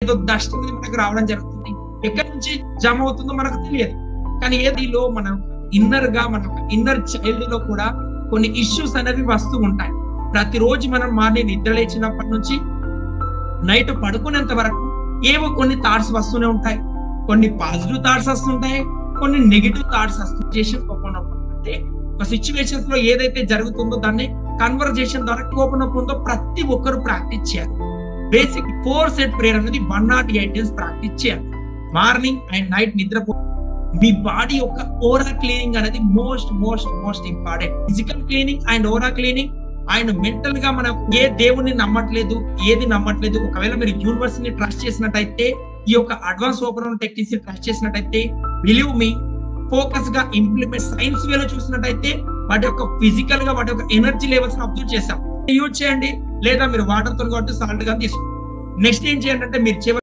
ఏదో డస్ట్ అనేది మనకు రావడం జరుగుతుంది. ఎక్కడి నుంచి జమ అవుతుందో మనకు తెలియదు. కానీ ఏదిలో మన ఇన్నర్ చైల్డ్ లో కూడా కొన్ని ఇష్యూస్ అనేవి వస్తూ ఉంటాయి. ప్రతిరోజు మనం మార్నింగ్ నిద్ర లేచినప్పటి నుంచి నైట్ పడుకునేంత వరకు ఏవో కొన్ని థాట్స్ వస్తూనే ఉంటాయి. కొన్ని పాజిటివ్ థాట్స్ వస్తుంటాయి, కొన్ని నెగిటివ్ థాట్స్ వస్తుంటాయి. అంటే ఒక సిచ్యువేషన్స్ లో ఏదైతే జరుగుతుందో దాన్ని కన్వర్జేషన్ ద్వారా ఓపెన్ అప్ ఉందో ప్రతి ఒక్కరు ప్రాక్టీస్ చేయాలి. బేసిక్ 4 సెట్ ప్రేయర్ అనేది 108 డేస్ ప్రాక్టీస్ చేయాలి. మార్నింగ్ అండ్ నైట్ నిద్రపో మీ బాడీ యొక్క ఓరా క్లీనింగ్ అనేది most important. Physical cleaning and Vora cleaning and mental గా మనం ఏ దేవుణ్ణి నమ్మట్లేదు, ఏది నమ్మట్లేదు. ఒకవేళ మీరు యూనివర్స్ ని ట్రస్ట్ చేసినట్టయితే, ఈ యొక్క అడ్వాన్స్ ఓపెన్ టెక్నిక్స్ ని ట్రస్ట్ చేసినట్టయితే, బిలీవ్ మీ, ఫోకస్ గా ఇంప్లిమెంట్ సైన్స్ వేలో చూసినట్టయితే వాటి యొక్క ఫిజికల్ గా వాటి యొక్క ఎనర్జీ లెవెల్స్ అబ్జర్వ్ చేస్తాం. యూజ్ చేయండి, లేదా మీరు వాటర్ తో కాబట్టి సాల్ట్ గా తీసుకోండి. నెక్స్ట్ ఏం చేయండి అంటే మీరు